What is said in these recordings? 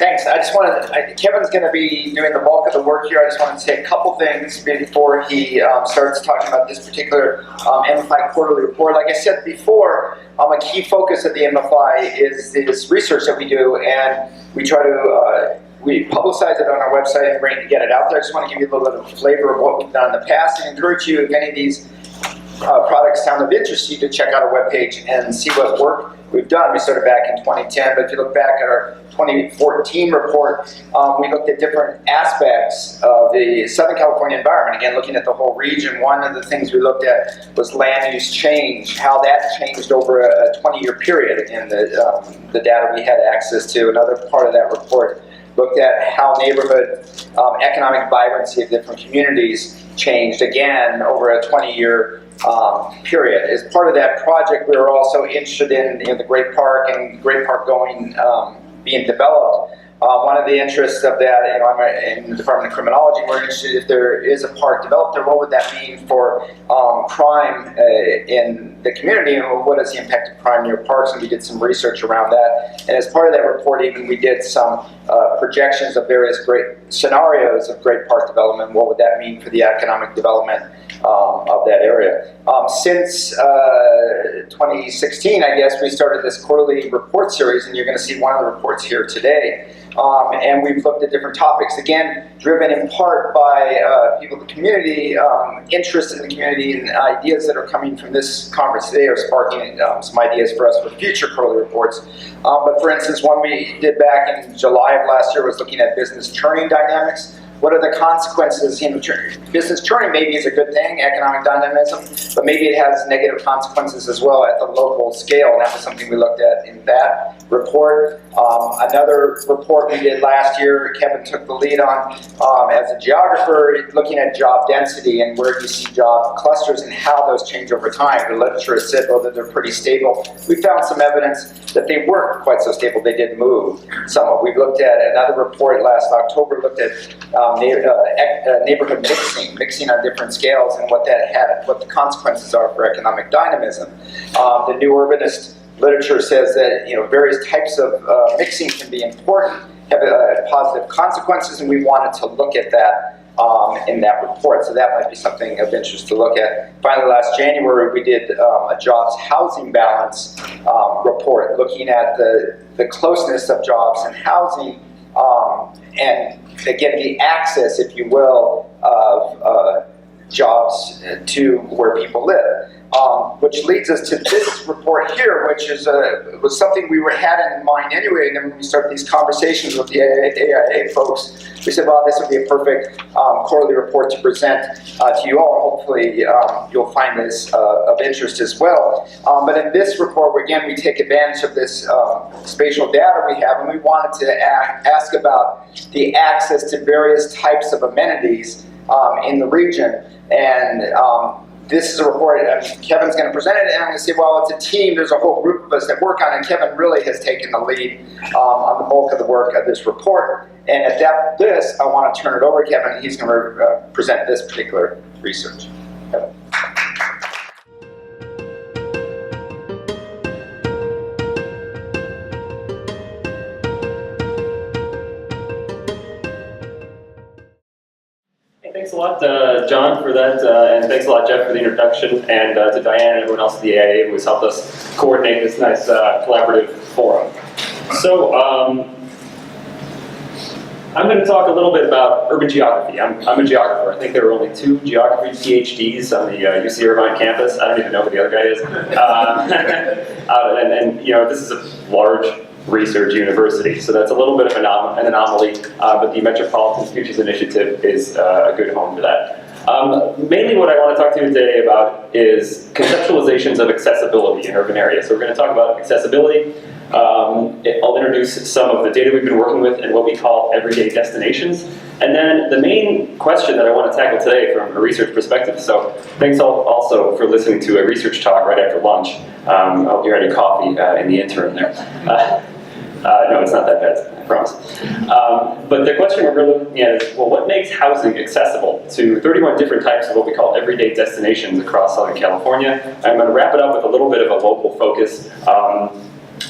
Thanks. I just wanted, Kevin's going to be doing the bulk of the work here. I just wanted to say a couple things before he starts talking about this particular MFI quarterly report. Like I said before, a key focus of the MFI is this research that we do, and we try to we publicize it on our website and bring to get it out there. I just want to give you a little bit of a flavor of what we've done in the past, and encourage you, if any of these products sound of interest to you, to check out our webpage and see what work we've done. We started back in 2010, but if you look back at our 2014 report, we looked at different aspects of the Southern California environment. Again, looking at the whole region, one of the things we looked at was land use change, how that changed over a 20-year period in the data we had access to. Another part of that report looked at how neighborhood economic vibrancy of different communities changed, again, over a 20-year period. As part of that project, we were also interested in the Great Park and Great Park being developed. One of the interests of that, I'm in the Department of Criminology, we're interested if there is a park developed there, what would that mean for crime in the community, and what is the impact of crime near parks, and we did some research around that. And as part of that report, even we did some projections of various great scenarios of great park development. What would that mean for the economic development of that area? Since 2016, I guess, we started this quarterly report series, and you're going to see one of the reports here today. And we've looked at different topics, again, driven in part by people in the community, interest in the community, and ideas that are coming from this conference today are sparking some ideas for us for future quarterly reports. But for instance, one we did back in July of last year was looking at business churning dynamics. What are the consequences? Business churning maybe is a good thing, economic dynamism, but maybe it has negative consequences as well at the local scale. And that was something we looked at in that report. Another report we did last year, Kevin took the lead on as a geographer, looking at job density and where you see job clusters and how those change over time. The literature has said, well, that they're pretty stable. We found some evidence that they weren't quite so stable. They did move somewhat. We looked at another report last October, looked at neighborhood mixing on different scales, and what that had, what the consequences are for economic dynamism. The new urbanist literature says that various types of mixing can be important, have positive consequences, and we wanted to look at that in that report. So that might be something of interest to look at. Finally, last January, we did a jobs housing balance report, looking at the closeness of jobs and housing, and again, the access, if you will, of jobs to where people live. Which leads us to this report here, which is was something we had in mind anyway. And then when we started these conversations with the AIA folks, we said, well, this would be a perfect quarterly report to present to you all. Hopefully you'll find this of interest as well. But in this report, again, we take advantage of this spatial data we have, and we wanted to ask about the access to various types of amenities in the region. And this is a report, Kevin's going to present it, and I'm going to say, well, it's a team, there's a whole group of us that work on it, and Kevin really has taken the lead on the bulk of the work of this report. And at this, I want to turn it over to Kevin, and he's going to present this particular research. Kevin. Thanks a lot, John, for that, and thanks a lot, Jeff, for the introduction, and to Diane and everyone else at the AIA who has helped us coordinate this nice collaborative forum. So, I'm going to talk a little bit about urban geography. I'm a geographer. I think there are only 2 geography PhDs on the UC Irvine campus. I don't even know who the other guy is. And this is a large research university, so that's a little bit of an anomaly, but the Metropolitan Futures Initiative is a good home for that. Mainly what I want to talk to you today about is conceptualizations of accessibility in urban areas. So we're going to talk about accessibility. I'll introduce some of the data we've been working with and what we call everyday destinations. And then the main question that I want to tackle today from a research perspective, so thanks also for listening to a research talk right after lunch. I hope you're having coffee in the interim there. No, it's not that bad, I promise. But the question we're really looking at is, well, what makes housing accessible to 31 different types of what we call everyday destinations across Southern California? I'm going to wrap it up with a little bit of a local focus.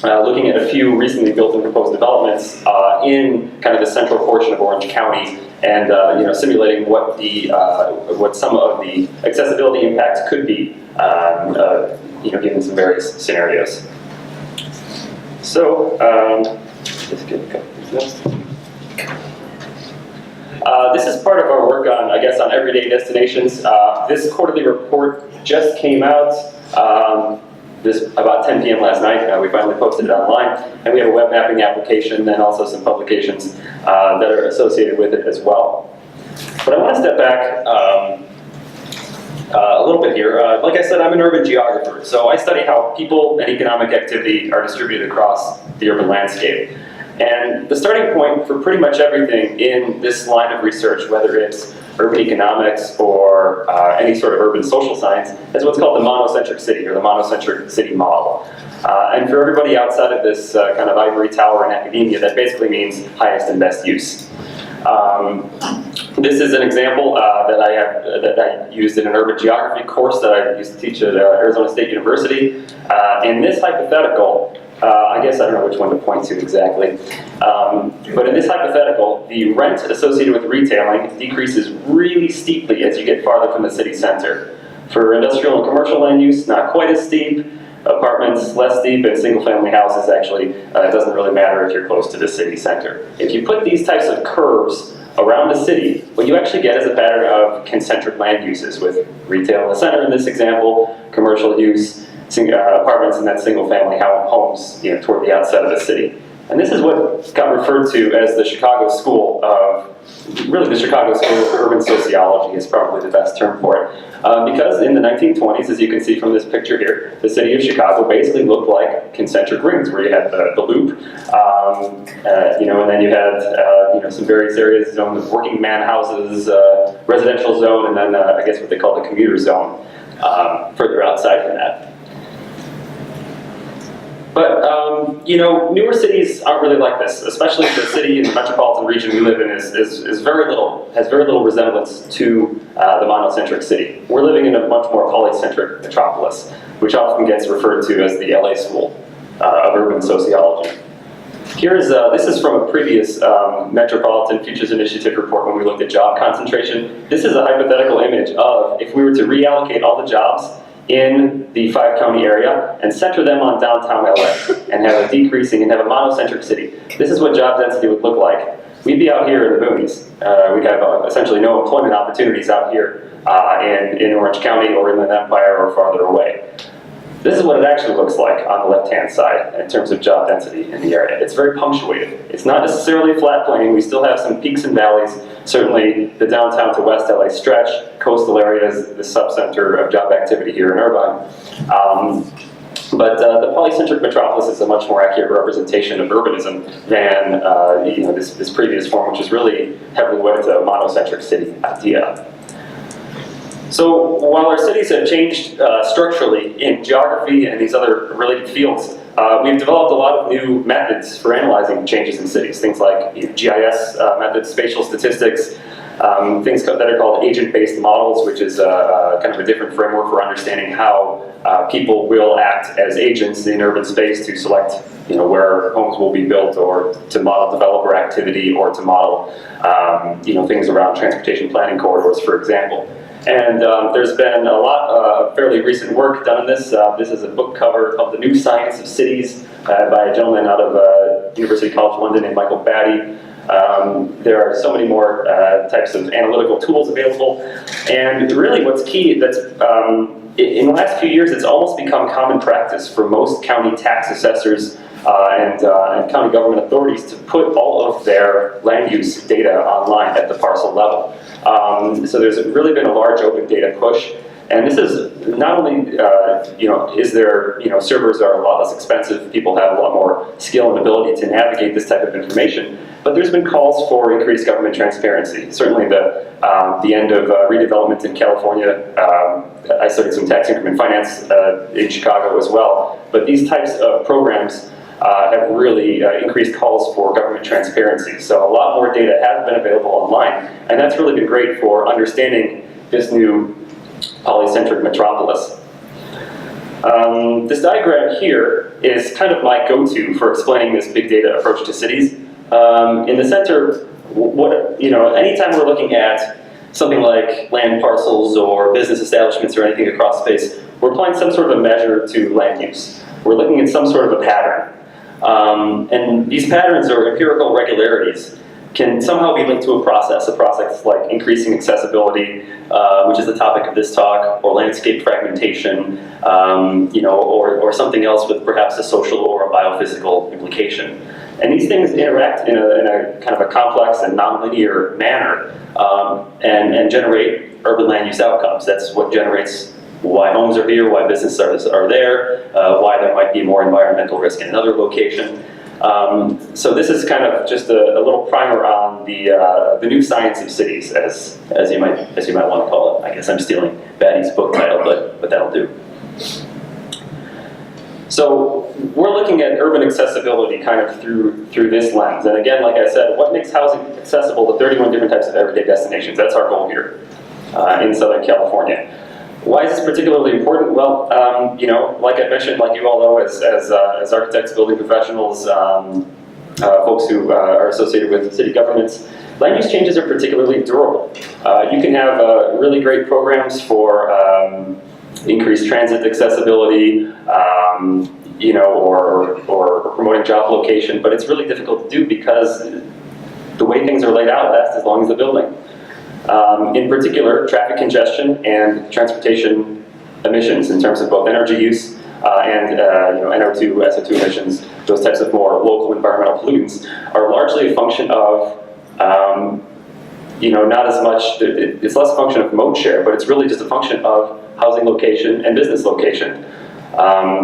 looking at a few recently built and proposed developments in kind of the central portion of Orange County, and simulating what what some of the accessibility impacts could be, given some various scenarios. So, just get a couple of these. This is part of our work on, on everyday destinations. This quarterly report just came out about 10 p.m. last night. We finally posted it online, and we have a web mapping application and also some publications that are associated with it as well. But I want to step back a little bit here. Like I said, I'm an urban geographer, so I study how people and economic activity are distributed across the urban landscape. And the starting point for pretty much everything in this line of research, whether it's urban economics or any sort of urban social science, is what's called the monocentric city, or the monocentric city model. And for everybody outside of this kind of ivory tower in academia, that basically means highest and best use. This is an example that I used in an urban geography course that I used to teach at Arizona State University. In this hypothetical, I don't know which one to point to exactly, but in this hypothetical, the rent associated with retailing decreases really steeply as you get farther from the city center. For industrial and commercial land use, not quite as steep. Apartments, less steep, and single-family houses, actually, it doesn't really matter if you're close to the city center. If you put these types of curves around the city, what you actually get is a pattern of concentric land uses, with retail in the center in this example, commercial use, apartments, and then single-family homes, toward the outside of the city. And this is what got referred to as the Chicago School of, the Chicago School of Urban Sociology is probably the best term for it. Because in the 1920s, as you can see from this picture here, the city of Chicago basically looked like concentric rings, where you had the loop, and then you had some various areas zoned with working man houses, residential zone, and then what they call the commuter zone further outside from that. But, newer cities aren't really like this, especially the city and the metropolitan region we live in has very little resemblance to the monocentric city. We're living in a much more polycentric metropolis, which often gets referred to as the LA School of Urban Sociology. This is from a previous Metropolitan Futures Initiative report when we looked at job concentration. This is a hypothetical image of if we were to reallocate all the jobs in the 5-county area and center them on downtown LA and have a decreasing and have a monocentric city. This is what job density would look like. We'd be out here in the boonies. We'd have essentially no employment opportunities out here in Orange County or Inland Empire or farther away. This is what it actually looks like on the left-hand side in terms of job density in the area. It's very punctuated. It's not necessarily flat plain. We still have some peaks and valleys. Certainly the downtown to West LA stretch, coastal areas, the subcenter of job activity here in Irvine. But the polycentric metropolis is a much more accurate representation of urbanism than this previous form, which is really heavily wedded to a monocentric city idea. So while our cities have changed structurally in geography and these other related fields, we've developed a lot of new methods for analyzing changes in cities. Things like GIS methods, spatial statistics, things that are called agent-based models, which is kind of a different framework for understanding how people will act as agents in urban space to select where homes will be built, or to model developer activity, or to model things around transportation planning corridors, for example. And there's been a lot of fairly recent work done on this. This is a book cover called The New Science of Cities by a gentleman out of University College London named Michael Batty. There are so many more types of analytical tools available. And really what's key, that's in the last few years, it's almost become common practice for most county tax assessors and county government authorities to put all of their land use data online at the parcel level. So there's really been a large open data push, and this is not only, servers are a lot less expensive, people have a lot more skill and ability to navigate this type of information, but there's been calls for increased government transparency. Certainly the end of redevelopment in California, I studied some tax increment finance in Chicago as well, but these types of programs have really increased calls for government transparency. So a lot more data has been available online, and that's really been great for understanding this new polycentric metropolis. This diagram here is kind of my go-to for explaining this big data approach to cities. In the center, anytime we're looking at something like land parcels or business establishments or anything across space, we're applying some sort of a measure to land use. We're looking at some sort of a pattern. And these patterns or empirical regularities can somehow be linked to a process like increasing accessibility, which is the topic of this talk, or landscape fragmentation, or something else with perhaps a social or a biophysical implication. And these things interact in a kind of a complex and nonlinear manner, and generate urban land use outcomes. That's what generates why homes are here, why businesses are there, why there might be more environmental risk in another location. So this is kind of just a little primer on the new science of cities, as you might want to call it. I guess I'm stealing Batty's book title, but that'll do. So we're looking at urban accessibility kind of through this lens. And again, like I said, what makes housing accessible to 31 different types of everyday destinations? That's our goal here in Southern California. Why is this particularly important? Well, like I mentioned, like you all know, as architects, building professionals, folks who are associated with city governments, land use changes are particularly durable. You can have really great programs for increased transit accessibility, or promoting job location, but it's really difficult to do because the way things are laid out lasts as long as the building. In particular, traffic congestion and transportation emissions in terms of both energy use and NO2, SO2 emissions, those types of more local environmental pollutants, are largely a function of, not as much, it's less a function of mode share, but it's really just a function of housing location and business location.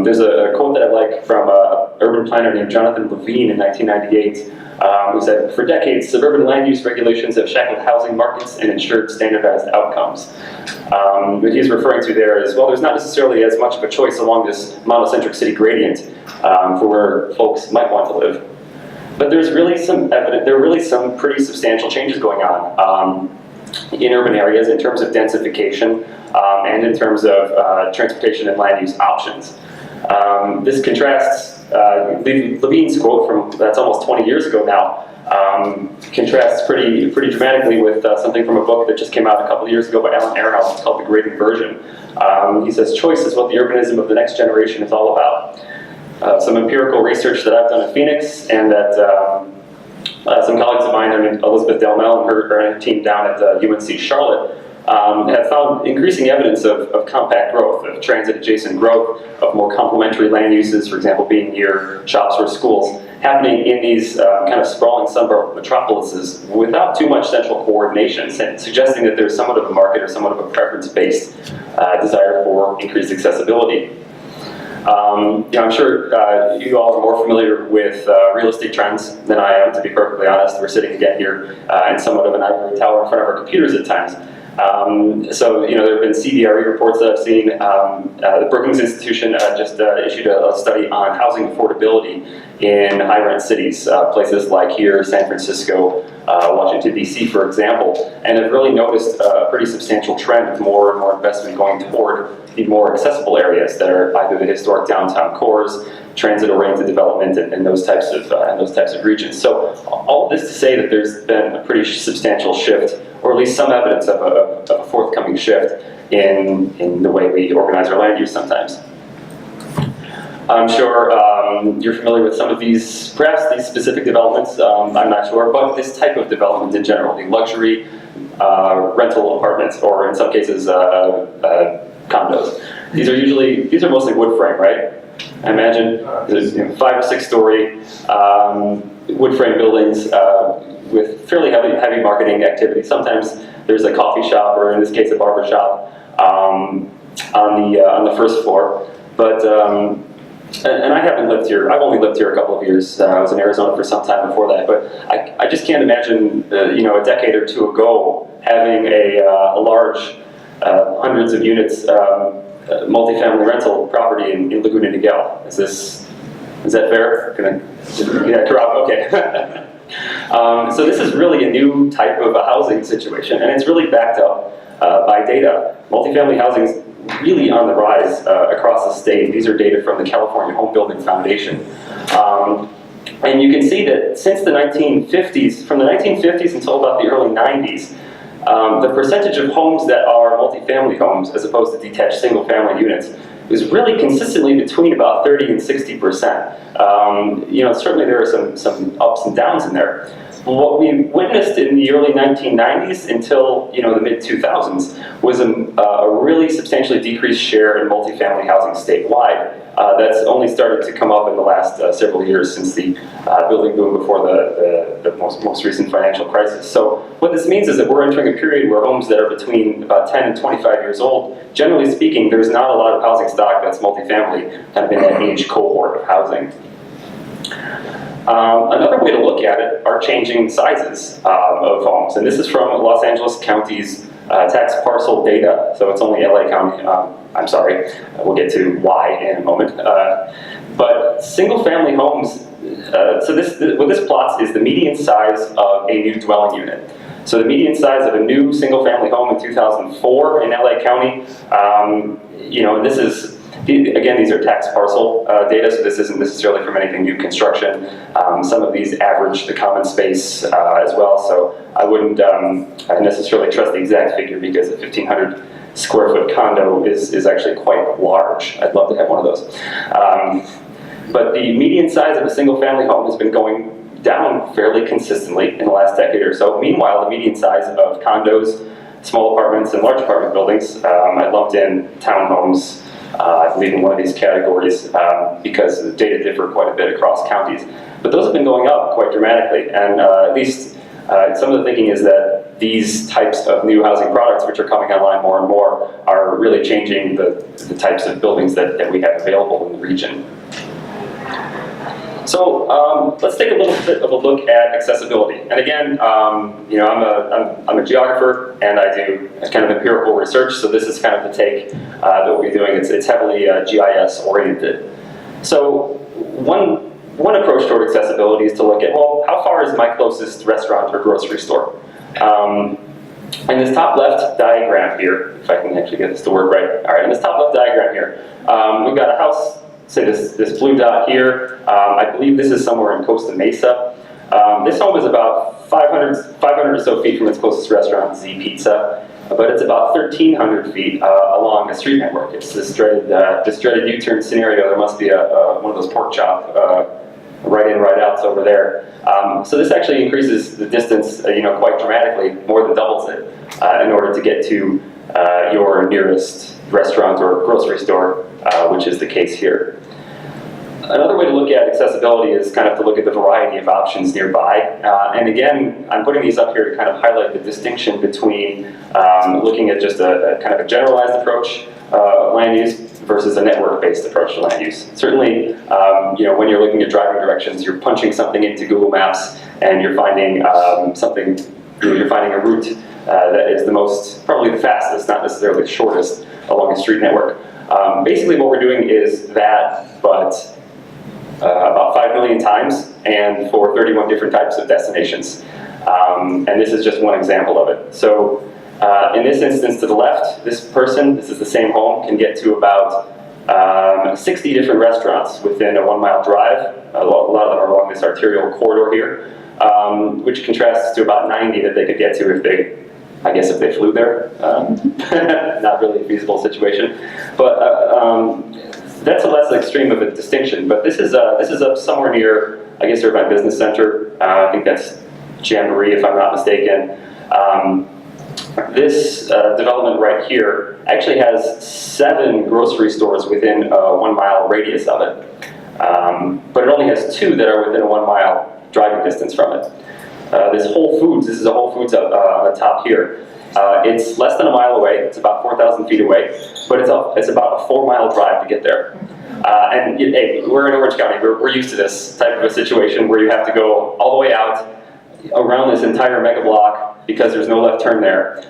There's a quote that I like from an urban planner named Jonathan Levine in 1998, who said, "For decades, suburban land use regulations have shackled housing markets and ensured standardized outcomes." What he's referring to there is, well, there's not necessarily as much of a choice along this monocentric city gradient for where folks might want to live. But there's really some evidence, there are really some pretty substantial changes going on in urban areas in terms of densification and in terms of transportation and land use options. This contrasts, Levine's quote from, that's almost 20 years ago now, contrasts pretty dramatically with something from a book that just came out a couple of years ago by Alan Aronhouse. It's called The Great Inversion. He says, "Choice is what the urbanism of the next generation is all about." Some empirical research that I've done in Phoenix and that some colleagues of mine, Elizabeth Delmel and her team down at UNC Charlotte, have found increasing evidence of compact growth, of transit-adjacent growth, of more complementary land uses, for example, being near shops or schools, happening in these kind of sprawling suburban metropolises without too much central coordination, suggesting that there's somewhat of a market or somewhat of a preference-based desire for increased accessibility. I'm sure you all are more familiar with real estate trends than I am, to be perfectly honest. We're sitting again here in somewhat of an ivory tower in front of our computers at times. So, there have been CBRE reports that I've seen. The Brookings Institution just issued a study on housing affordability in high-rent cities, places like here, San Francisco, Washington, D.C., for example, and have really noticed a pretty substantial trend of more and more investment going toward the more accessible areas that are either the historic downtown cores, transit-oriented development, and those types of regions. So, all of this to say that there's been a pretty substantial shift, or at least some evidence of a forthcoming shift in the way we organize our land use sometimes. I'm sure you're familiar with some of these, perhaps these specific developments, I'm not sure, but this type of development in general, the luxury rental apartments, or in some cases condos. These are mostly wood frame, right? I imagine there's 5 or 6 story wood frame buildings with fairly heavy marketing activity. Sometimes there's a coffee shop, or in this case a barber shop, on the first floor. But and I haven't lived here. I've only lived here a couple of years. I was in Arizona for some time before that. But I just can't imagine a decade or two ago having a large hundreds of units multifamily rental property in Laguna Niguel. Is that fair? Okay. So this is really a new type of a housing situation, and it's really backed up by data. Multifamily housing really on the rise across the state. These are data from the California Home Building Foundation. And you can see that since the 1950s, from the 1950s until about the early 90s, the percentage of homes that are multifamily homes as opposed to detached single-family units is really consistently between about 30 and 60%. You know, certainly there are some ups and downs in there. But what we witnessed in the early 1990s until, you know, the mid-2000s was a really substantially decreased share in multifamily housing statewide. That's only started to come up in the last several years since the building boom before the most recent financial crisis. So what this means is that we're entering a period where homes that are between about 10 and 25 years old, generally speaking, there's not a lot of housing stock that's multifamily, kind of in that age cohort of housing. Another way to look at it are changing sizes of homes, and this is from Los Angeles County's tax parcel data, so it's only LA County. I'm sorry, we'll get to why in a moment. But single-family homes, what this plots is the median size of a new dwelling unit. So the median size of a new single-family home in 2004 in LA County, you know, and this is, again, these are tax parcel data, so this isn't necessarily from anything new construction. Some of these average the common space as well, so I wouldn't necessarily trust the exact figure because a 1,500 square foot condo is actually quite large. I'd love to have one of those. But the median size of a single family home has been going down fairly consistently in the last decade or so. Meanwhile, the median size of condos, small apartments, and large apartment buildings, I lumped in townhomes, I believe in one of these categories because the data differ quite a bit across counties. But those have been going up quite dramatically, and at least some of the thinking is that these types of new housing products, which are coming online more and more, are really changing the types of buildings that we have available in the region. So let's take a little bit of a look at accessibility. And again, you know, I'm a geographer, and I do kind of empirical research. So this is kind of the take that we'll be doing. It's heavily GIS oriented. So one approach toward accessibility is to look at, well, how far is my closest restaurant or grocery store? In this top left diagram here, if I can actually get this to work right. All right, in this top left diagram here, we've got a house. Say this blue dot here, I believe this is somewhere in Costa Mesa. This home is about 500 or so feet from its closest restaurant, Z Pizza, but it's about 1,300 feet along a street network. It's this dreaded U-turn scenario. There must be one of those pork chop right in, right outs over there. So this actually increases the distance, you know, quite dramatically, more than doubles it, in order to get to your nearest restaurant or grocery store, which is the case here. Another way to look at accessibility is kind of to look at the variety of options nearby. And again, I'm putting these up here to kind of highlight the distinction between looking at just a kind of a generalized approach of land use versus a network-based approach to land use. Certainly, you know, when you're looking at driving directions, you're punching something into Google Maps and you're finding you're finding a route that is the most, probably the fastest, not necessarily the shortest, along a street network. Basically what we're doing is that, but about 5 million times and for 31 different types of destinations. And this is just one example of it. So in this instance to the left, this person, this is the same home, can get to about 60 different restaurants within a 1 mile drive. A lot of them are along this arterial corridor here, which contrasts to about 90 that they could get to if they, I guess if they flew there. Not really a feasible situation. But that's a less extreme of a distinction. But this is up somewhere near, I guess, Irvine Business Center. I think that's Jeanalee, if I'm not mistaken. This development right here actually has 7 grocery stores within a 1 mile radius of it. But it only has 2 that are within a 1 mile driving distance from it. This Whole Foods, this is a Whole Foods up on the top here. It's less than a mile away, it's about 4,000 feet away, but it's about a 4 mile drive to get there. And hey, we're in Orange County, we're used to this type of a situation where you have to go all the way out around this entire mega block because there's no left turn there.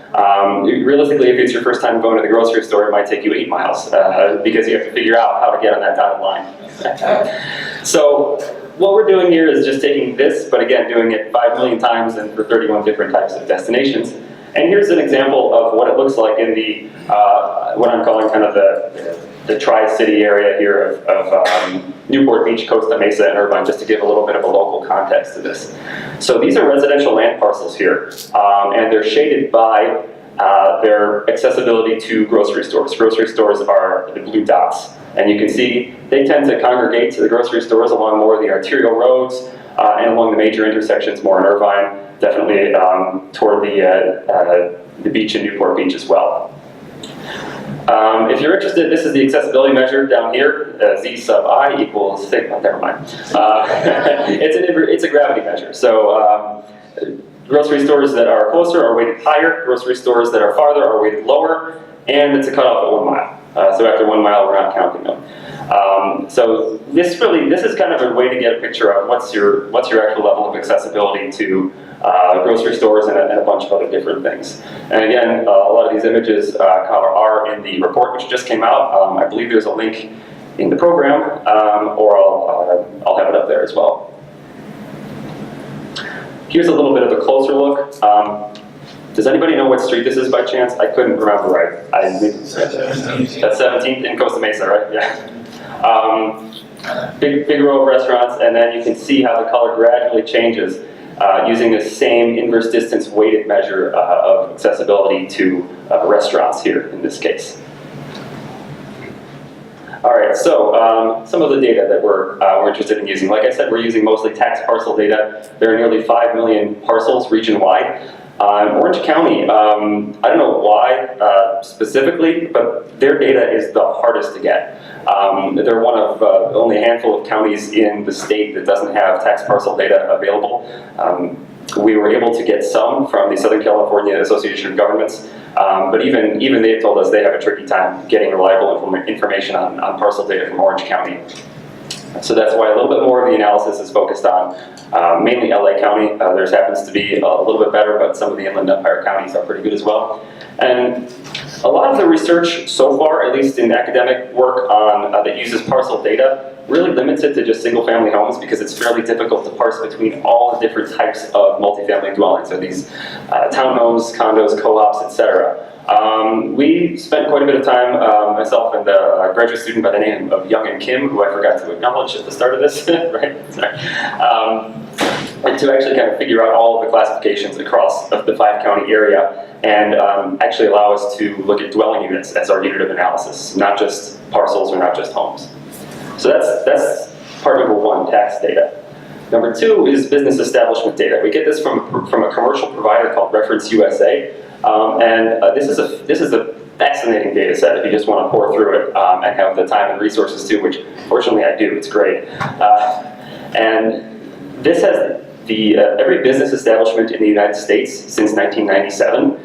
Realistically, if it's your first time going to the grocery store, it might take you 8 miles because you have to figure out how to get on that dotted line. So what we're doing here is just taking this, but again, doing it 5 million times and for 31 different types of destinations. And here's an example of what it looks like in the, what I'm calling kind of the Tri-City area here of Newport Beach, Costa Mesa, and Irvine, just to give a little bit of a local context to this. So these are residential land parcels here, and they're shaded by their accessibility to grocery stores. Grocery stores are the blue dots, and you can see they tend to congregate to the grocery stores along more of the arterial roads and along the major intersections more in Irvine, definitely toward the beach in Newport Beach as well. If you're interested, this is the accessibility measure down here. Z sub I equals sigma. Never mind. It's a gravity measure. So grocery stores that are closer are weighted higher. Grocery stores that are farther are weighted lower. And it's a cutoff at 1 mile. So after 1 mile, we're not counting them. So this is kind of a way to get a picture of what's your actual level of accessibility to grocery stores and a bunch of other different things. And again, a lot of these images are in the report which just came out. I believe there's a link in the program, or I'll have it up there as well. Here's a little bit of a closer look. Does anybody know what street this is by chance? I couldn't remember right. That's 17th in Costa Mesa, right? Yeah. Big row of restaurants, and then you can see how the color gradually changes using the same inverse distance weighted measure of accessibility to restaurants here in this case. All right, so some of the data that we're interested in using. Like I said, we're using mostly tax parcel data. There are nearly 5 million parcels region-wide. Orange County, I don't know why specifically, but their data is the hardest to get. They're one of only a handful of counties in the state that doesn't have tax parcel data available. We were able to get some from the Southern California Association of Governments, but even they've told us they have a tricky time getting reliable information on parcel data from Orange County. So that's why a little bit more of the analysis is focused on mainly LA County. Theirs happens to be a little bit better, but some of the Inland Empire counties are pretty good as well. And a lot of the research so far, at least in academic work on that uses parcel data, really limits it to just single-family homes because it's fairly difficult to parse between all the different types of multifamily dwellings. So these townhomes, condos, co-ops, etc. We spent quite a bit of time, myself and a graduate student by the name of Young and Kim, who I forgot to acknowledge at the start of this, right? Sorry. And to actually kind of figure out all of the classifications across the 5-county area and actually allow us to look at dwelling units as our unit of analysis, not just parcels or not just homes. So that's part number 1, tax data. Number 2 is business establishment data. We get this from a commercial provider called Reference USA. This is a fascinating data set if you just want to pour through it and have the time and resources to, which fortunately I do, it's great. And this has every business establishment in the United States since 1997.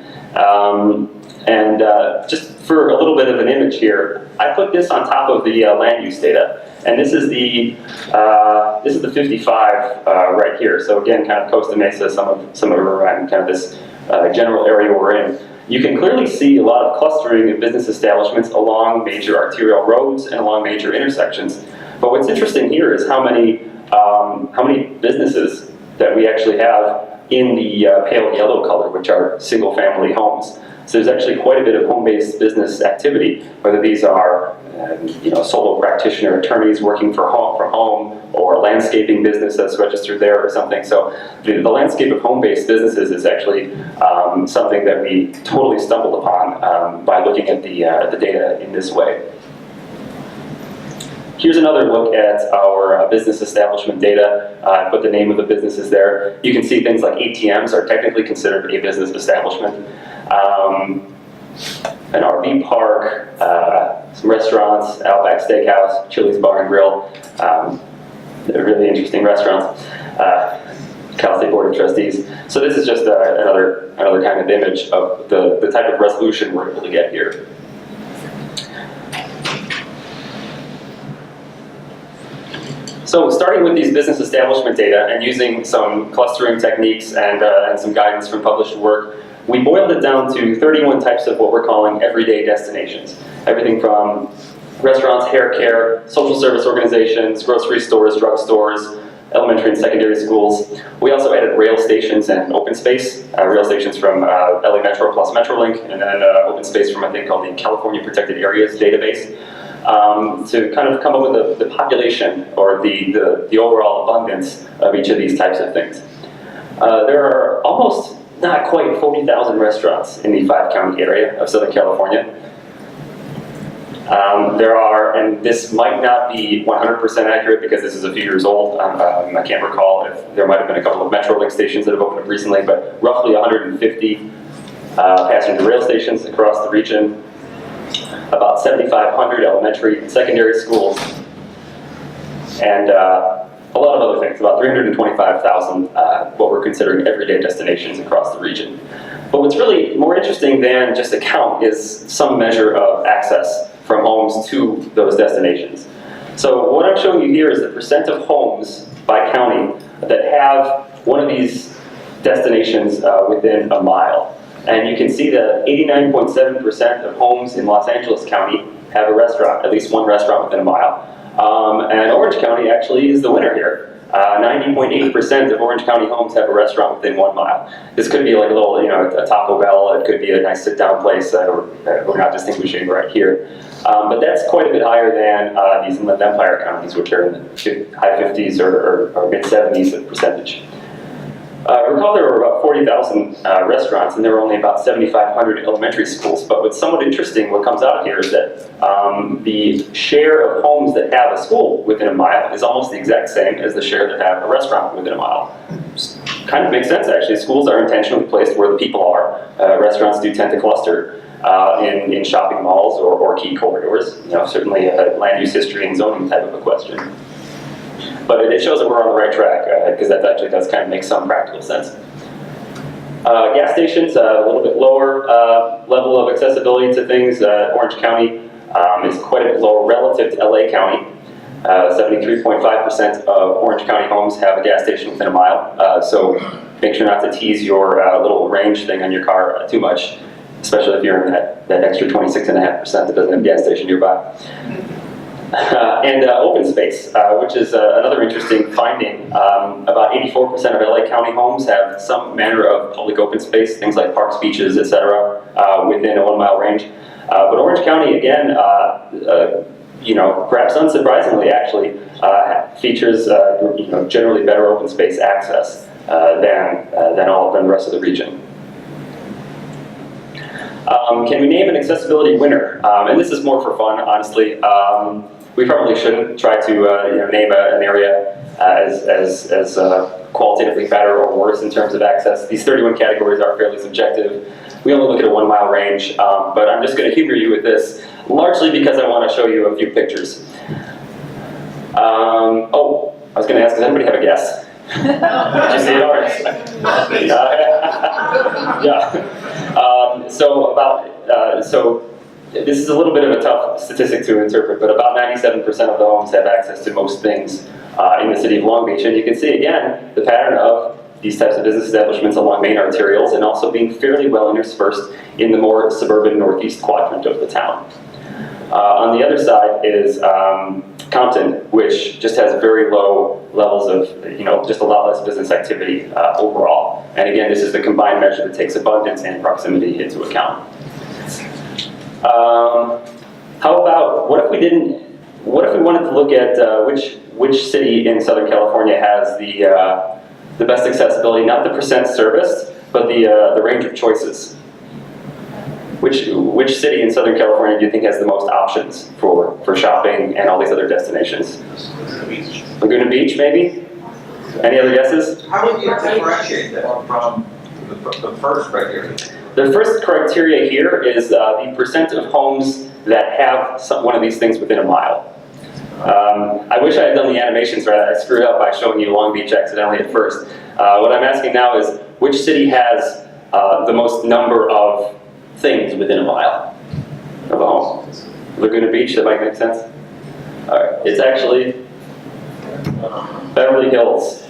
Just for a little bit of an image here, I put this on top of the land use data. And this is the 55 right here. So again, kind of Costa Mesa, some of Irvine, kind of this general area we're in. You can clearly see a lot of clustering of business establishments along major arterial roads and along major intersections. But what's interesting here is how many businesses that we actually have in the pale yellow color, which are single-family homes. So there's actually quite a bit of home-based business activity, whether these are solo practitioner attorneys working from home, or landscaping business that's registered there or something. So the landscape of home-based businesses is actually something that we totally stumbled upon by looking at the data in this way. Here's another look at our business establishment data. I put the name of the businesses there. You can see things like ATMs are technically considered a business establishment. An RV park, some restaurants, Outback Steakhouse, Chili's Bar and Grill. They're really interesting restaurants. Cal State Board of Trustees. So this is just another kind of image of the type of resolution we're able to get here. So starting with these business establishment data and using some clustering techniques and some guidance from published work, we boiled it down to 31 types of what we're calling everyday destinations. Everything from restaurants, hair care, social service organizations, grocery stores, drug stores, elementary and secondary schools. We also added rail stations and open space. Rail stations from LA Metro plus Metrolink, and then open space from a thing called the California Protected Areas database, to kind of come up with the population or the overall abundance of each of these types of things. There are almost not quite 40,000 restaurants in the 5-county area of Southern California. There are, and this might not be 100% accurate because this is a few years old. I can't recall if there might have been a couple of Metrolink stations that have opened up recently, but roughly 150 passenger rail stations across the region, about 7,500 elementary and secondary schools, and a lot of other things, about 325,000 what we're considering everyday destinations across the region. But what's really more interesting than just a count is some measure of access from homes to those destinations. So what I'm showing you here is the percent of homes by county that have one of these destinations within a mile. And you can see that 89.7% of homes in Los Angeles County have a restaurant, at least one restaurant within a mile. And Orange County actually is the winner here. 90.8% of Orange County homes have a restaurant within 1 mile. This could be like a little, a Taco Bell. It could be a nice sit-down place. We're not distinguishing right here. But that's quite a bit higher than these Inland Empire counties, which are in the high 50s or mid 70s percentage. Recall there were about 40,000 restaurants, and there were only about 7,500 elementary schools. But what's somewhat interesting, what comes out here is that the share of homes that have a school within a mile is almost the exact same as the share that have a restaurant within a mile. Kind of makes sense, actually. Schools are intentionally placed where the people are. Restaurants do tend to cluster in shopping malls or key corridors. Certainly a land use history and zoning type of a question. But it shows that we're on the right track, because that actually does kind of make some practical sense. Gas stations, a little bit lower level of accessibility to things. Orange County is quite a bit lower relative to LA County. 73.5% of Orange County homes have a gas station within a mile. So make sure not to tease your little range thing on your car too much, especially if you're in that extra 26.5% that doesn't have a gas station nearby. And open space, which is another interesting finding. About 84% of LA County homes have some manner of public open space, things like parks, beaches, etc., within a 1 mile range. But Orange County, again, perhaps unsurprisingly, actually, features generally better open space access than the rest of the region. Can we name an accessibility winner? And this is more for fun, honestly. We probably shouldn't try to name an area as qualitatively better or worse in terms of access. These 31 categories are fairly subjective. We only look at a 1 mile range, but I'm just going to humor you with this, largely because I want to show you a few pictures. Oh, I was going to ask, does anybody have a guess? Did you see it already? Yeah. So this is a little bit of a tough statistic to interpret, but about 97% of the homes have access to most things in the city of Long Beach. And you can see, again, the pattern of these types of business establishments along main arterials and also being fairly well interspersed in the more suburban northeast quadrant of the town. On the other side is Compton, which just has very low levels of, just a lot less business activity overall. And again, this is the combined measure that takes abundance and proximity into account. How about, what if we wanted to look at which city in Southern California has the best accessibility, not the percent serviced, but the range of choices? Which city in Southern California do you think has the most options for shopping and all these other destinations? Laguna Beach, maybe? Any other guesses? How would you differentiate that from the first criteria? The first criteria here is the percent of homes that have one of these things within a mile. I wish I had done the animations right. I screwed up by showing you Long Beach accidentally at first. What I'm asking now is, which city has the most number of things within a mile of a home? Laguna Beach, that might make sense? All right, it's actually Beverly Hills.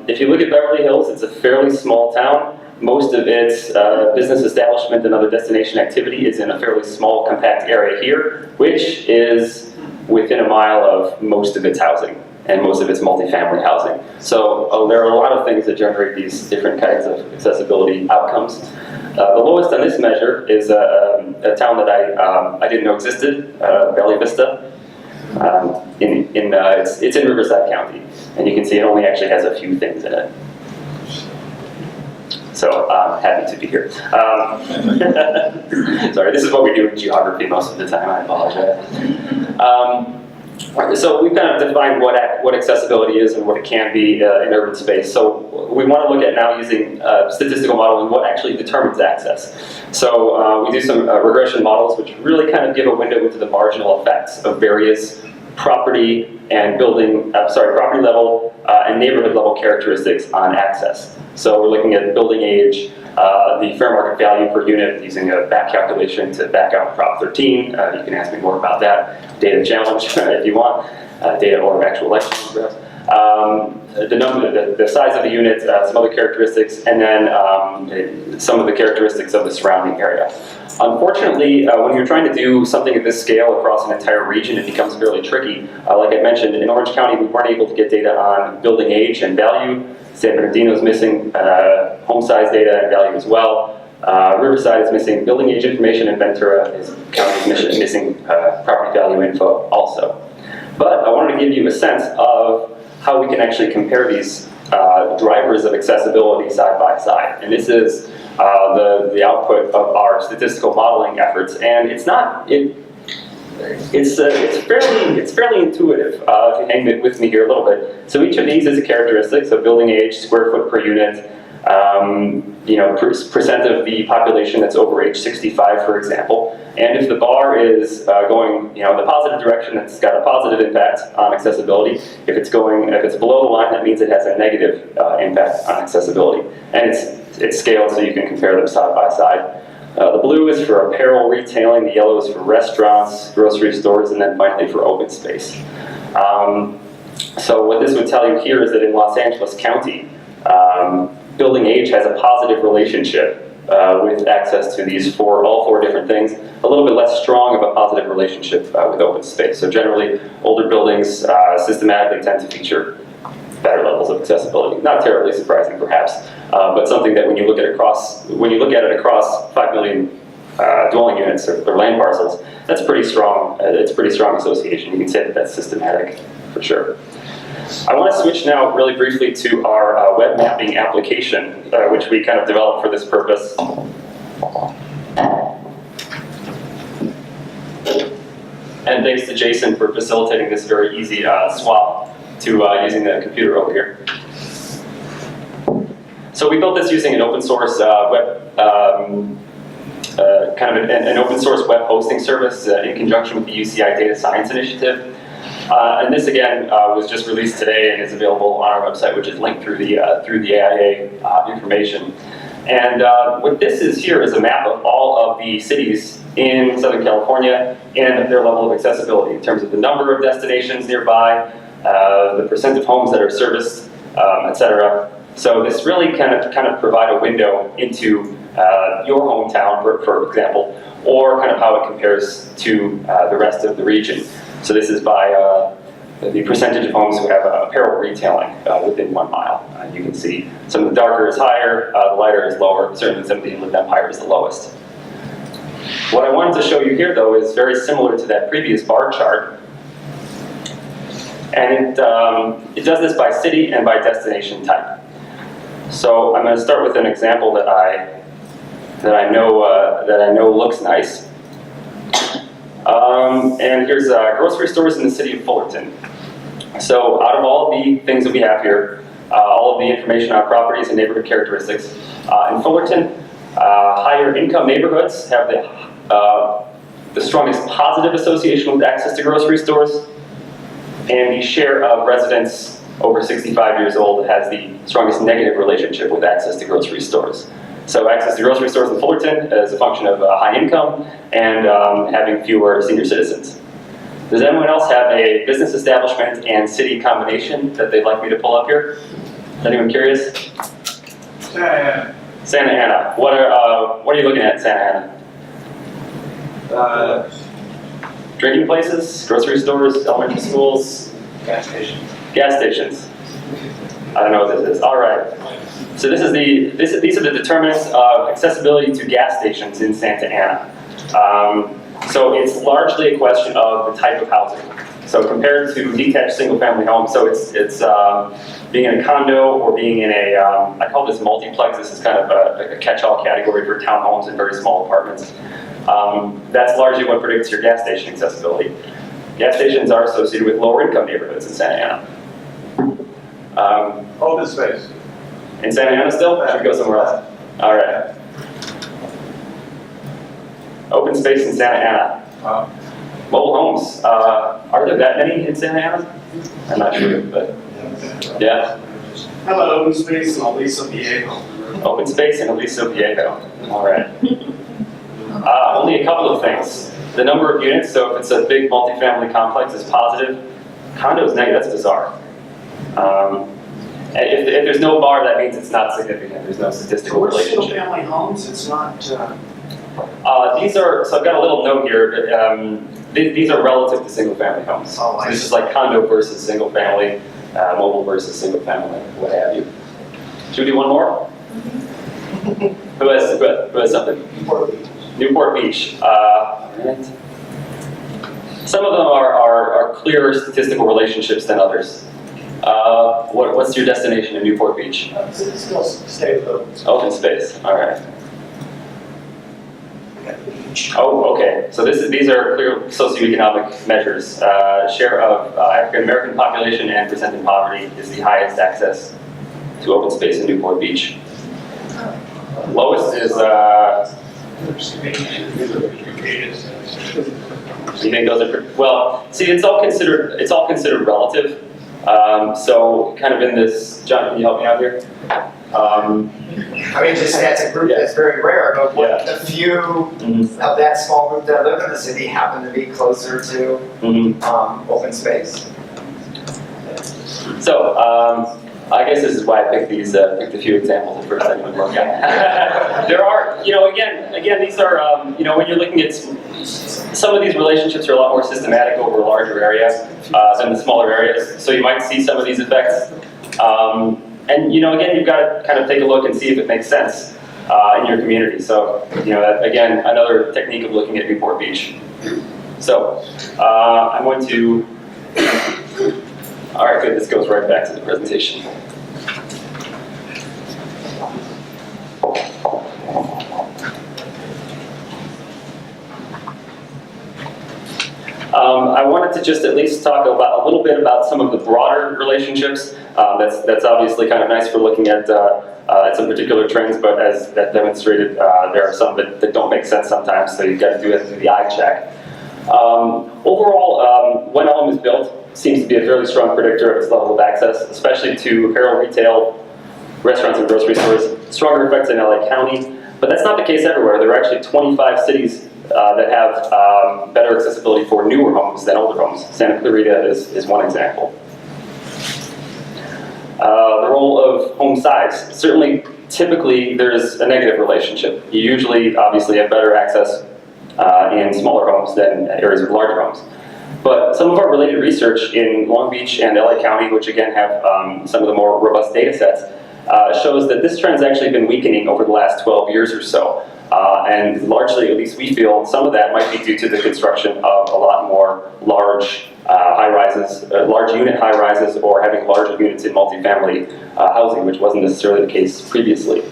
If you look at Beverly Hills, it's a fairly small town. Most of its business establishment and other destination activity is in a fairly small, compact area here, which is within a mile of most of its housing. and most of it's multifamily housing. So there are a lot of things that generate these different kinds of accessibility outcomes. The lowest on this measure is a town that I didn't know existed, Valley Vista. It's in Riverside County, and you can see it only actually has a few things in it. So I'm happy to be here. Sorry, this is what we do in geography most of the time. I apologize. So we've kind of defined what accessibility is and what it can be in urban space. So we want to look at now using statistical modeling what actually determines access. So we do some regression models which really kind of give a window into the marginal effects of various property and property level and neighborhood level characteristics on access. So we're looking at building age, the fair market value per unit using a back calculation to back out Prop 13. You can ask me more about that. Data challenge if you want, data or actual elections perhaps. The size of the unit, some other characteristics, and then some of the characteristics of the surrounding area. Unfortunately, when you're trying to do something at this scale across an entire region, it becomes fairly tricky. Like I mentioned, in Orange County, we weren't able to get data on building age and value. San Bernardino is missing home size data and value as well. Riverside is missing building age information, and Ventura County is missing property value info also. But I wanted to give you a sense of how we can actually compare these drivers of accessibility side by side. And this is the output of our statistical modeling efforts, and it's fairly intuitive if you hang with me here a little bit. So each of these is a characteristic, so building age, square foot per unit, percent of the population that's over age 65, for example. And if the bar is going, the positive direction, it's got a positive impact on accessibility. If it's below the line, that means it has a negative impact on accessibility. And it's scaled so you can compare them side by side. The blue is for apparel retailing, the yellow is for restaurants, grocery stores, and then finally for open space. So what this would tell you here is that in Los Angeles County, building age has a positive relationship with access to all four different things, a little bit less strong of a positive relationship with open space. So generally, older buildings systematically tend to feature better levels of accessibility. Not terribly surprising, perhaps, but something that when you look at it across 5 million dwelling units or land parcels, that's pretty strong. It's a pretty strong association. You can say that that's systematic for sure. I want to switch now really briefly to our web mapping application, which we kind of developed for this purpose. And thanks to Jason for facilitating this very easy swap to using the computer over here. So we built this using an open source web, an open source web hosting service in conjunction with the UCI Data Science Initiative. And this again was just released today and is available on our website, which is linked through the AIA information. And what this is here is a map of all of the cities in Southern California and their level of accessibility in terms of the number of destinations nearby, the percent of homes that are serviced, etc. So this really kind of provide a window into your hometown, for example, or kind of how it compares to the rest of the region. So this is by the percentage of homes who have apparel retailing within 1 mile. You can see some of the darker is higher, the lighter is lower, certainly some of the inland empire is the lowest. What I wanted to show you here, though, is very similar to that previous bar chart. And it does this by city and by destination type. So I'm going to start with an example that I know looks nice. And here's grocery stores in the city of Fullerton. So out of all of the things that we have here, all of the information on properties and neighborhood characteristics, in Fullerton, higher income neighborhoods have the strongest positive association with access to grocery stores, and the share of residents over 65 years old has the strongest negative relationship with access to grocery stores. So access to grocery stores in Fullerton is a function of high income and having fewer senior citizens. Does anyone else have a business establishment and city combination that they'd like me to pull up here? Is anyone curious? Santa Ana. Santa Ana. What are you looking at, Santa Ana? Drinking places, grocery stores, elementary schools, Gas stations. Gas stations. I don't know what this is. All right. So these are the determinants of accessibility to gas stations in Santa Ana. So it's largely a question of the type of housing. So compared to detached single-family homes, so it's being in a condo or being in a, I call this multiplex. This is kind of a catch-all category for townhomes and very small apartments. That's largely what predicts your gas station accessibility. Gas stations are associated with lower income neighborhoods in Santa Ana. Open space. In Santa Ana still? Should we go somewhere else? All right. Open space in Santa Ana. Mobile homes. Are there that many in Santa Ana? I'm not sure, but yeah. Hello, open space in Aliso Viejo. Open space in Aliso Viejo. All right. Only a couple of things. The number of units, so if it's a big multifamily complex, is positive. Condo is negative. That's bizarre. And if there's no bar, that means it's not significant. There's no statistical relationship. Single-family homes, it's not... These are, so I've got a little note here. These are relative to single-family homes. Oh, I So this see. is like condo versus single-family, mobile versus single-family, what have you. Should we do one more? Who has something? Newport Beach. Right. Some of them are clearer statistical relationships than others. What's your destination in Newport Beach? Still stay with those. Open space. All right. Oh, okay. So these are clear socioeconomic measures. Share of African American population and percent in poverty is the highest access to open space in Newport Beach. Lowest is. You think those are well? See, it's all considered relative. So kind of in this, John, can you help me out here? I mean, just that's a group that's very rare, but what the few of that small group that live in the city happen to be closer to open space. So I guess this is why I picked these, picked a few examples at first I didn't look at. There are, again, these are, when you're looking at some of these relationships are a lot more systematic over a larger area than the smaller areas. So you might see some of these effects. And again, you've got to kind of take a look and see if it makes sense in your community. So, again, another technique of looking at Newport Beach. So, I'm going to, all right, good, this goes right back to the presentation. I wanted to just at least talk about a little bit about some of the broader relationships. That's obviously kind of nice for looking at some particular trends, but as that demonstrated, there are some that don't make sense sometimes, so you've got to do it through the eye check. Overall, when a home is built, seems to be a fairly strong predictor of its level of access, especially to apparel retail, restaurants and grocery stores. Stronger effects in LA County, but that's not the case everywhere. There are actually 25 cities that have better accessibility for newer homes than older homes. Santa Clarita is one example. The role of home size. Certainly, typically, there's a negative relationship. You usually, obviously, have better access in smaller homes than areas with larger homes. But some of our related research in Long Beach and LA County, which again have some of the more robust data sets, shows that this trend's actually been weakening over the last 12 years or so. And largely, at least we feel, some of that might be due to the construction of a lot more large high-rises, large unit high-rises, or having larger units in multifamily housing, which wasn't necessarily the case previously.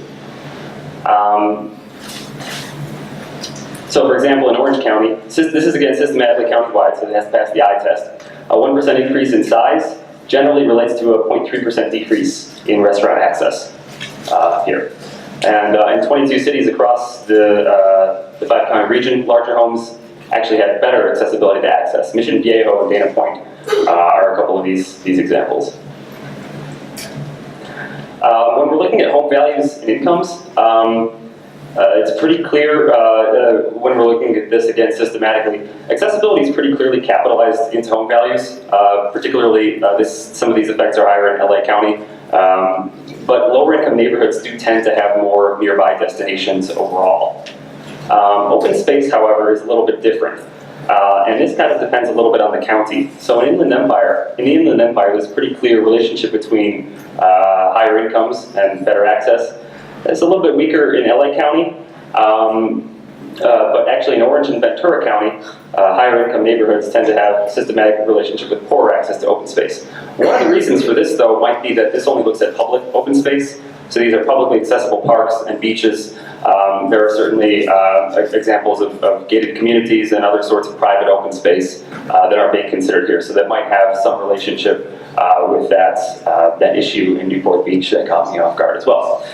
So for example, in Orange County, this is again systematically countywide, so it has to pass the eye test. A 1% increase in size generally relates to a 0.3% decrease in restaurant access here. And in 22 cities across the five-county region, larger homes actually had better accessibility to access. Mission Viejo and Dana Point are a couple of these examples. When we're looking at home values and incomes, it's pretty clear when we're looking at this again systematically. Accessibility is pretty clearly capitalized into home values. Particularly, some of these effects are higher in LA County. But lower income neighborhoods do tend to have more nearby destinations overall. Open space, however, is a little bit different. And this kind of depends a little bit on the county. So in the Inland Empire, there's a pretty clear relationship between higher incomes and better access. It's a little bit weaker in LA County, but actually in Orange and Ventura County, higher income neighborhoods tend to have a systematic relationship with poorer access to open space. One of the reasons for this, though, might be that this only looks at public open space. So these are publicly accessible parks and beaches. There are certainly examples of gated communities and other sorts of private open space that aren't being considered here. So that might have some relationship with that issue in Newport Beach that caught me off guard as well.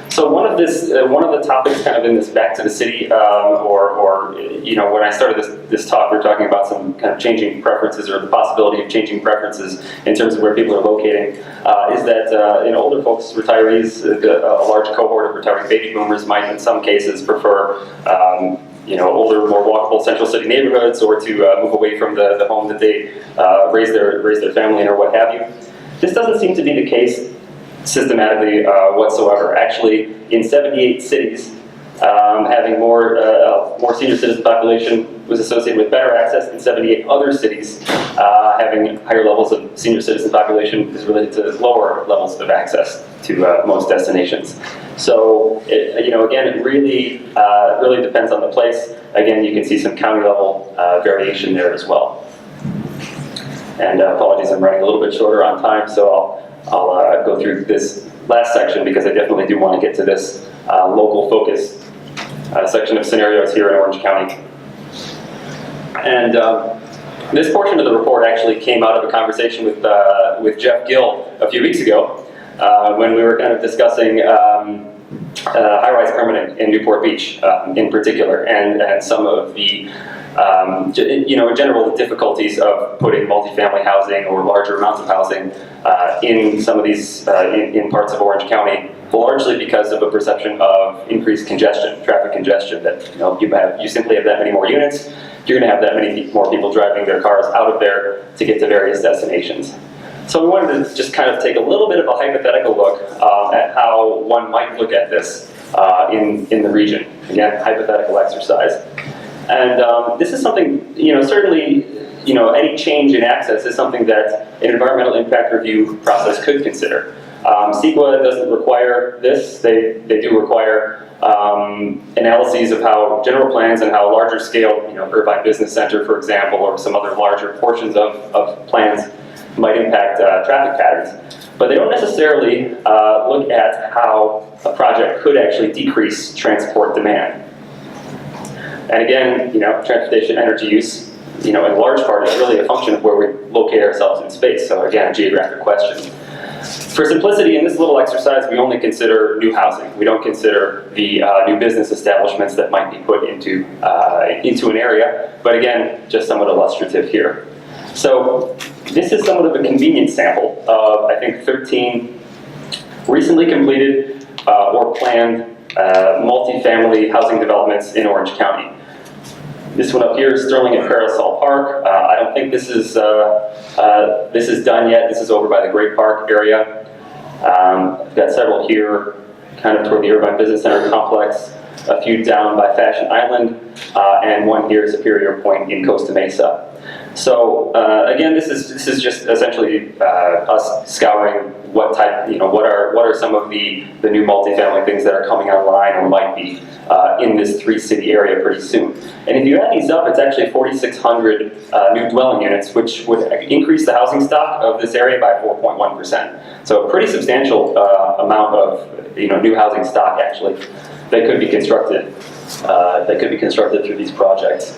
So one of the topics kind of in this back to the city, or you know, when I started this talk, we were talking about some kind of changing preferences or the possibility of changing preferences in terms of where people are locating, is that you know, older folks, retirees, a large cohort of retiring baby boomers might in some cases prefer you know, older, more walkable central city neighborhoods, or to move away from the home that they raise their family in, or what have you. This doesn't seem to be the case systematically whatsoever. Actually, in 78 cities, having more senior citizen population was associated with better access. In 78 other cities, having higher levels of senior citizen population is related to lower levels of access to most destinations. So, you know, again, it really depends on the place. Again, you can see some county level variation there as well. And apologies, I'm running a little bit shorter on time, so I'll go through this last section because I definitely do want to get to this local focus section of scenarios here in Orange County. And this portion of the report actually came out of a conversation with Jeff Gill a few weeks ago when we were kind of discussing high-rise permitting in Newport Beach in particular, and some of the you know, in general, the difficulties of putting multifamily housing or larger amounts of housing in some of these, in parts of Orange County, largely because of a perception of increased congestion, traffic congestion, that, you know, you simply have that many more units, you're going to have that many more people driving their cars out of there to get to various destinations. So we wanted to just kind of take a little bit of a hypothetical look at how one might look at this in the region. Again, hypothetical exercise. And this is something, you know, certainly, you know, any change in access is something that an environmental impact review process could consider. CEQA doesn't require this. They do require analyses of how general plans and how larger scale, you know, Irvine Business Center, for example, or some other larger portions of plans might impact traffic patterns. But they don't necessarily look at how a project could actually decrease transport demand. And again, you know, transportation energy use, you know, in large part is really a function of where we locate ourselves in space. So again, a geographic question. For simplicity, in this little exercise, we only consider new housing. We don't consider the new business establishments that might be put into an area. But again, just somewhat illustrative here. So this is somewhat of a convenient sample of, I think, 13 recently completed or planned multifamily housing developments in Orange County. This one up here is Sterling at Parasol Park. I don't think this is done yet. This is over by the Great Park area. I've got several here, kind of toward the Irvine Business Center complex, a few down by Fashion Island, and one here, Superior Point in Costa Mesa. So again, this is just essentially us scouring what type, you know, what are some of the new multifamily things that are coming online or might be in this 3-city area pretty soon. And if you add these up, it's actually 4,600 new dwelling units, which would increase the housing stock of this area by 4.1%. So a pretty substantial amount of, you know, new housing stock actually that could be constructed through these projects.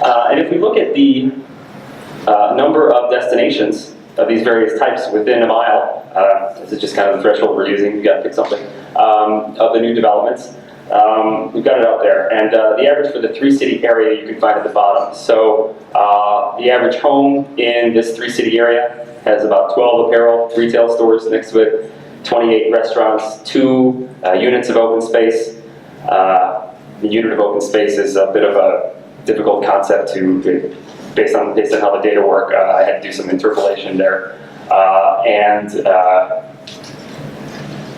And if we look at the number of destinations of these various types within a mile, this is just kind of the threshold we're using, we've got to pick something, of the new developments, we've got it up there. And the average for the 3-city area you can find at the bottom. So the average home in this 3-city area has about 12 apparel retail stores next to it, 28 restaurants, 2 units of open space. The unit of open space is a bit of a difficult concept to, based on how the data work. I had to do some interpolation there, and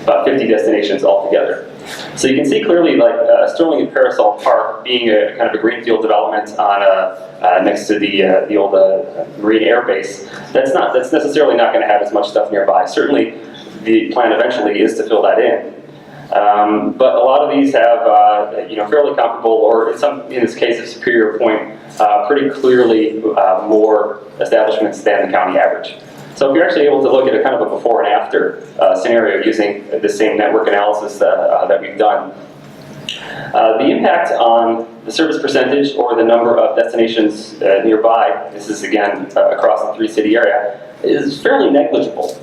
about 50 destinations altogether. So you can see clearly, like Sterling and Parasol Park being a kind of a greenfield development on next to the old Marine Air Base. That's necessarily not going to have as much stuff nearby. Certainly, the plan eventually is to fill that in. But a lot of these have, fairly comparable, or in this case, of Superior Point, pretty clearly more establishments than the county average. So if you're actually able to look at a kind of a before and after scenario using the same network analysis that we've done, the impact on the service percentage or the number of destinations nearby, this is again across the 3-city area, is fairly negligible.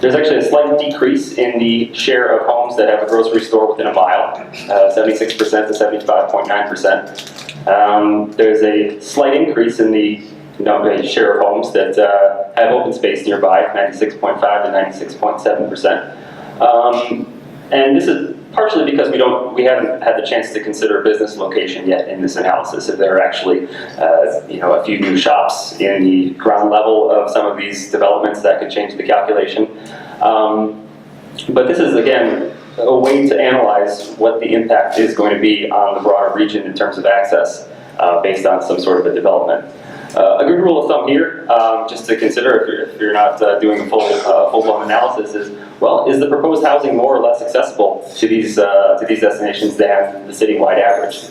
There's actually a slight decrease in the share of homes that have a grocery store within a mile, 76% to 75.9%. There's a slight increase in the share of homes that have open space nearby, 96.5 to 96.7%. And this is partially because we haven't had the chance to consider business location yet in this analysis. If there are actually, a few new shops in the ground level of some of these developments, that could change the calculation. But this is, again, a way to analyze what the impact is going to be on the broader region in terms of access based on some sort of a development. A good rule of thumb here, just to consider if you're not doing a full-blown analysis, is, well, is the proposed housing more or less accessible to these destinations than the citywide average?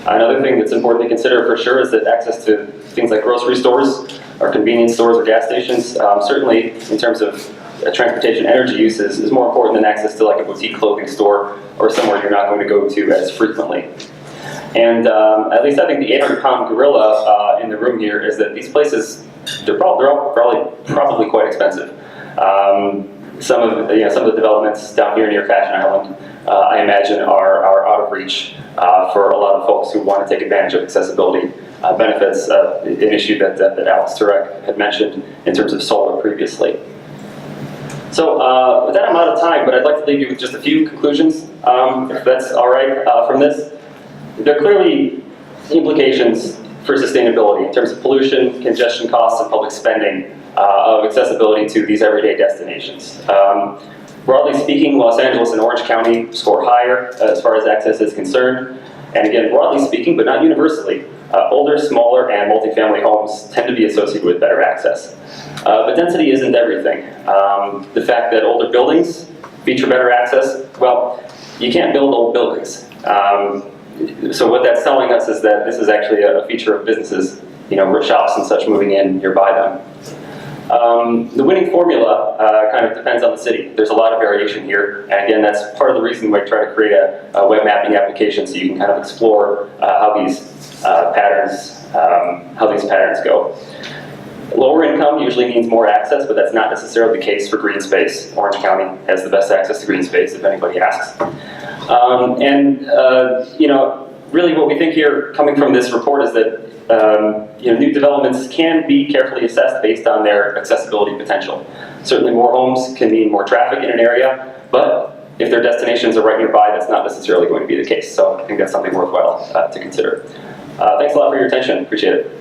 Another thing that's important to consider for sure is that access to things like grocery stores or convenience stores or gas stations, certainly in terms of transportation energy use, is more important than access to like a boutique clothing store or somewhere you're not going to go to as frequently. And at least I think the 800-pound gorilla in the room here is that these places, they're probably quite expensive. Some of the developments down here near Fashion Island, I imagine, are out of reach for a lot of folks who want to take advantage of accessibility benefits, an issue that Turek had mentioned in terms of solar previously. So with that, I'm out of time, but I'd like to leave you with just a few conclusions, if that's all right, from this. There are clearly implications for sustainability in terms of pollution, congestion costs, and public spending of accessibility to these everyday destinations. Broadly speaking, Los Angeles and Orange County score higher as far as access is concerned. And again, broadly speaking, but not universally, older, smaller, and multifamily homes tend to be associated with better access. But density isn't everything. The fact that older buildings feature better access, well, you can't build old buildings. So what that's telling us is that this is actually a feature of businesses, shops and such moving in nearby them. The winning formula kind of depends on the city. There's a lot of variation here, and again, that's part of the reason why I try to create a web mapping application so you can kind of explore how these patterns go. Lower income usually means more access, but that's not necessarily the case for green space. Orange County has the best access to green space, if anybody asks. Really what we think here, coming from this report, is that new developments can be carefully assessed based on their accessibility potential. Certainly more homes can mean more traffic in an area, but if their destinations are right nearby, that's not necessarily going to be the case. So I think that's something worthwhile to consider. Thanks a lot for your attention. Appreciate it.